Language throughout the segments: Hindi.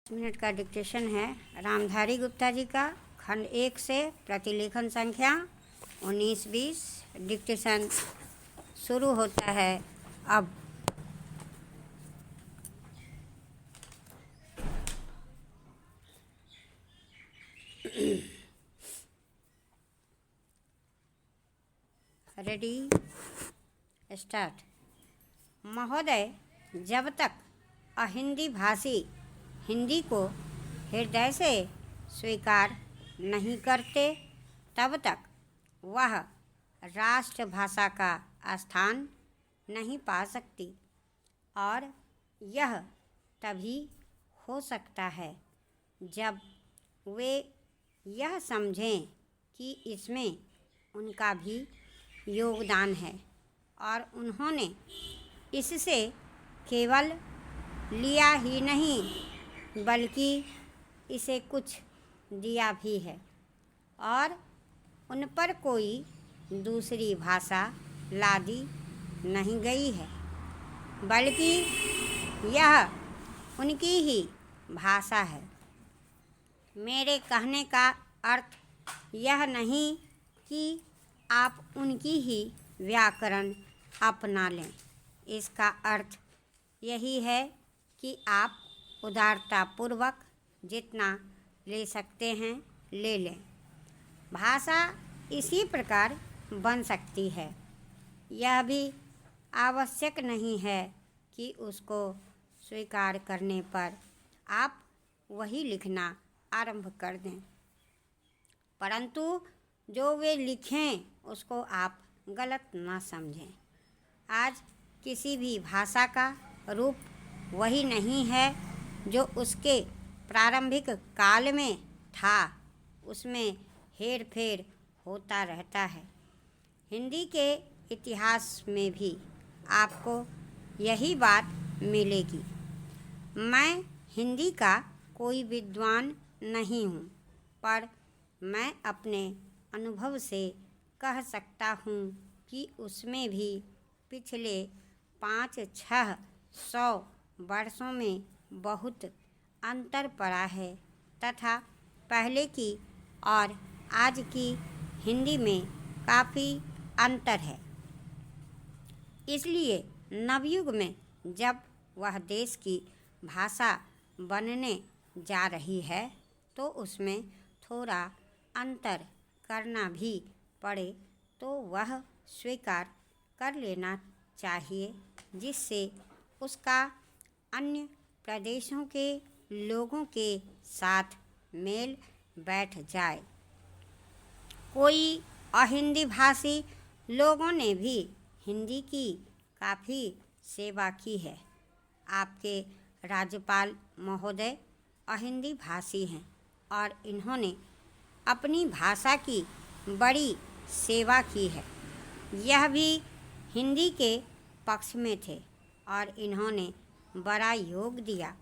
मिनट का डिक्टेशन है रामधारी गुप्ता जी का, खंड 1 से प्रतिलेखन संख्या 19-20। डिक्टेशन शुरू होता है अब। Ready, start. महोदय, जब तक अहिंदी भाषी हिंदी को हृदय से स्वीकार नहीं करते तब तक वह राष्ट्रभाषा का स्थान नहीं पा सकती, और यह तभी हो सकता है जब वे यह समझें कि इसमें उनका भी योगदान है और उन्होंने इससे केवल लिया ही नहीं बल्कि इसे कुछ दिया भी है, और उन पर कोई दूसरी भाषा लादी नहीं गई है, बल्कि यह उनकी ही भाषा है। मेरे कहने का अर्थ यह नहीं कि आप उनकी ही व्याकरण अपना लें। इसका अर्थ यही है कि आप उदारतापूर्वक जितना ले सकते हैं ले लें। भाषा इसी प्रकार बन सकती है। यह भी आवश्यक नहीं है कि उसको स्वीकार करने पर आप वही लिखना आरंभ कर दें, परंतु जो वे लिखें उसको आप गलत ना समझें। आज किसी भी भाषा का रूप वही नहीं है जो उसके प्रारंभिक काल में था। उसमें हेर फेर होता रहता है। हिंदी के इतिहास में भी आपको यही बात मिलेगी। मैं हिंदी का कोई विद्वान नहीं हूँ, पर मैं अपने अनुभव से कह सकता हूँ कि उसमें भी पिछले 500-600 वर्षों में बहुत अंतर पड़ा है, तथा पहले की और आज की हिंदी में काफ़ी अंतर है। इसलिए नवयुग में जब वह देश की भाषा बनने जा रही है तो उसमें थोड़ा अंतर करना भी पड़े तो वह स्वीकार कर लेना चाहिए, जिससे उसका अन्य प्रदेशों के लोगों के साथ मेल बैठ जाए। कोई अहिंदी भाषी लोगों ने भी हिंदी की काफ़ी सेवा की है। आपके राज्यपाल महोदय अहिंदी भाषी हैं और इन्होंने अपनी भाषा की बड़ी सेवा की है। यह भी हिंदी के पक्ष में थे और इन्होंने बड़ा योग दिया,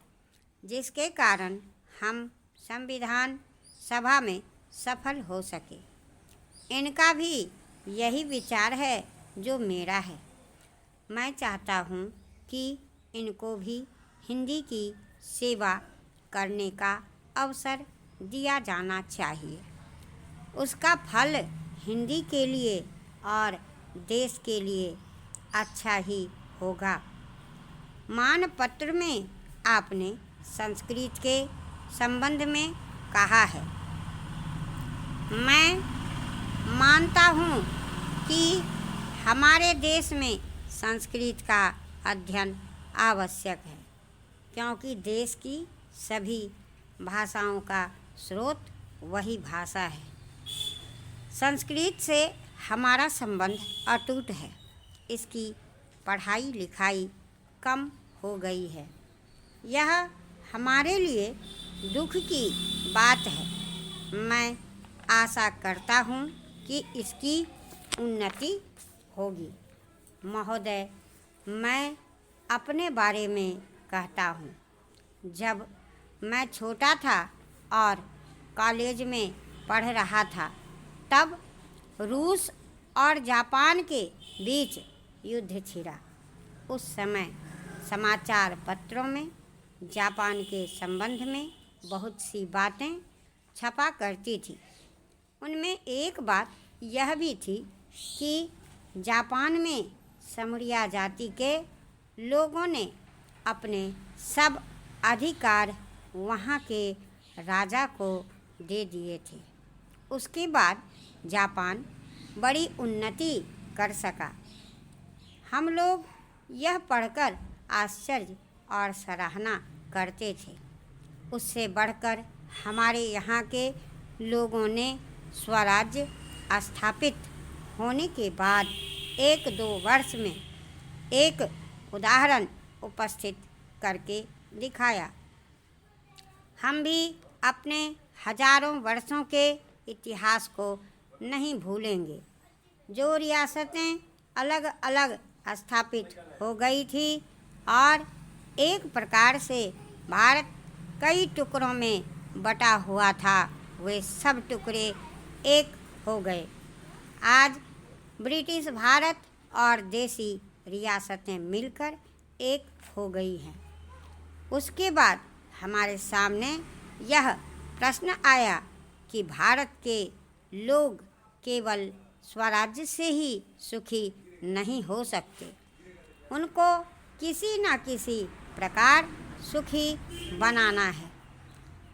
जिसके कारण हम संविधान सभा में सफल हो सके। इनका भी यही विचार है जो मेरा है। मैं चाहता हूँ कि इनको भी हिंदी की सेवा करने का अवसर दिया जाना चाहिए। उसका फल हिंदी के लिए और देश के लिए अच्छा ही होगा। मानपत्र में आपने संस्कृत के संबंध में कहा है। मैं मानता हूँ कि हमारे देश में संस्कृत का अध्ययन आवश्यक है, क्योंकि देश की सभी भाषाओं का स्रोत वही भाषा है। संस्कृत से हमारा संबंध अटूट है। इसकी पढ़ाई लिखाई कम हो गई है। यह हमारे लिए दुख की बात है। मैं आशा करता हूँ कि इसकी उन्नति होगी। महोदय, मैं अपने बारे में कहता हूँ। जब मैं छोटा था और कॉलेज में पढ़ रहा था, तब रूस और जापान के बीच युद्ध छिड़ा। उस समय समाचार पत्रों में जापान के संबंध में बहुत सी बातें छपा करती थी। उनमें एक बात यह भी थी कि जापान में समरिया जाति के लोगों ने अपने सब अधिकार वहाँ के राजा को दे दिए थे। उसके बाद जापान बड़ी उन्नति कर सका। हम लोग यह पढ़कर आश्चर्य और सराहना करते थे। उससे बढ़कर हमारे यहाँ के लोगों ने स्वराज्य स्थापित होने के बाद 1-2 वर्ष में एक उदाहरण उपस्थित करके दिखाया। हम भी अपने हजारों वर्षों के इतिहास को नहीं भूलेंगे। जो रियासतें अलग अलग स्थापित हो गई थी और एक प्रकार से भारत कई टुकड़ों में बटा हुआ था, वे सब टुकड़े एक हो गए। आज ब्रिटिश भारत और देसी रियासतें मिलकर एक हो गई हैं। उसके बाद हमारे सामने यह प्रश्न आया कि भारत के लोग केवल स्वराज्य से ही सुखी नहीं हो सकते, उनको किसी न किसी प्रकार सुखी बनाना है।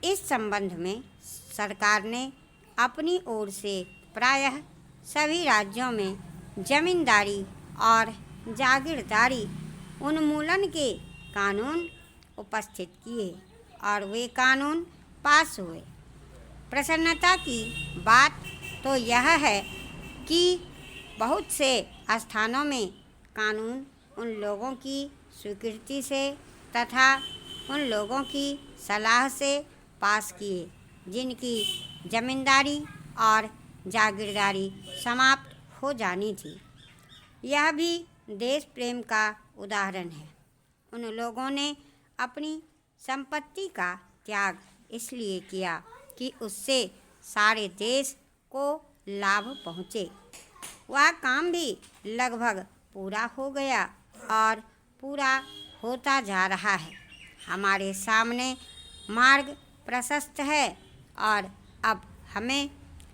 इस संबंध में सरकार ने अपनी ओर से प्रायः सभी राज्यों में जमींदारी और जागीरदारी उन्मूलन के कानून उपस्थित किए और वे कानून पास हुए। प्रसन्नता की बात तो यह है कि बहुत से स्थानों में कानून उन लोगों की स्वीकृति से तथा उन लोगों की सलाह से पास किए जिनकी जमींदारी और जागीरदारी समाप्त हो जानी थी। यह भी देश प्रेम का उदाहरण है। उन लोगों ने अपनी संपत्ति का त्याग इसलिए किया कि उससे सारे देश को लाभ पहुँचे। वह काम भी लगभग पूरा हो गया और पूरा होता जा रहा है। हमारे सामने मार्ग प्रशस्त है और अब हमें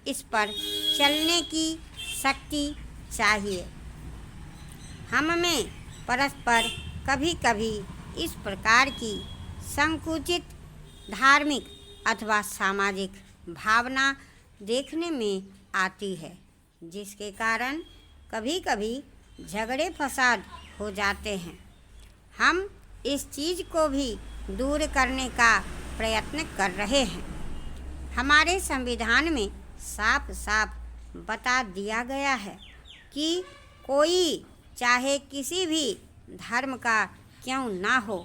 इस पर चलने की शक्ति चाहिए। हम में परस्पर कभी कभी इस प्रकार की संकुचित धार्मिक अथवा सामाजिक भावना देखने में आती है, जिसके कारण कभी कभी झगड़े फसाद हो जाते हैं। हम इस चीज़ को भी दूर करने का प्रयत्न कर रहे हैं। हमारे संविधान में साफ साफ बता दिया गया है कि कोई चाहे किसी भी धर्म का क्यों ना हो,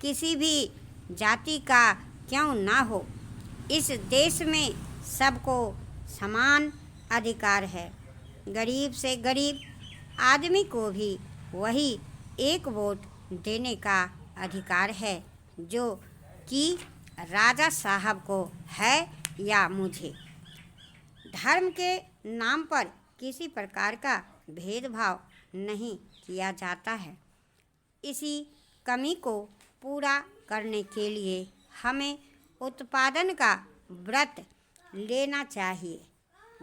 किसी भी जाति का क्यों ना हो, इस देश में सबको समान अधिकार है। गरीब से गरीब आदमी को भी वही एक वोट देने का अधिकार है जो कि राजा साहब को है या मुझे। धर्म के नाम पर किसी प्रकार का भेदभाव नहीं किया जाता है। इसी कमी को पूरा करने के लिए हमें उत्पादन का व्रत लेना चाहिए।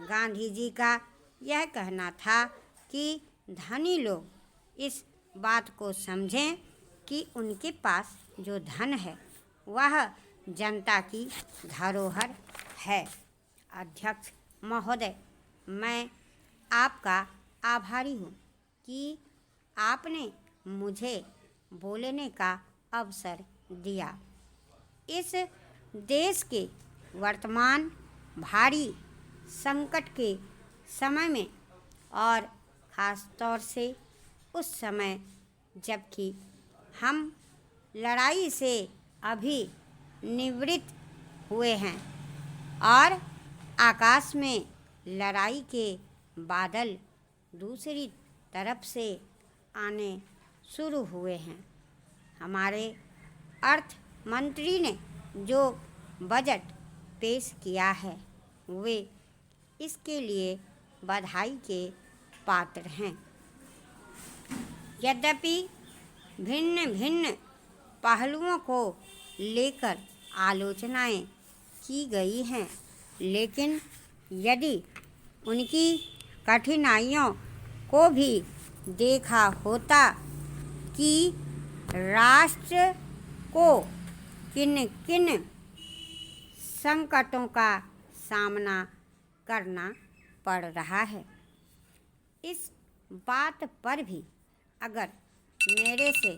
गांधी जी का यह कहना था कि धनी लोग इस बात को समझें कि उनके पास जो धन है वह जनता की धरोहर है। अध्यक्ष महोदय, मैं आपका आभारी हूँ कि आपने मुझे बोलने का अवसर दिया। इस देश के वर्तमान भारी संकट के समय में और ख़ास तौर से उस समय जबकि हम लड़ाई से अभी निवृत्त हुए हैं और आकाश में लड़ाई के बादल दूसरी तरफ से आने शुरू हुए हैं। हमारे अर्थ मंत्री ने जो बजट पेश किया है वे इसके लिए बधाई के पात्र हैं। यद्यपि भिन्न भिन्न पहलुओं को लेकर आलोचनाएं की गई हैं, लेकिन यदि उनकी कठिनाइयों को भी देखा होता कि राष्ट्र को किन किन संकटों का सामना करना पड़ रहा है, इस बात पर भी अगर मेरे से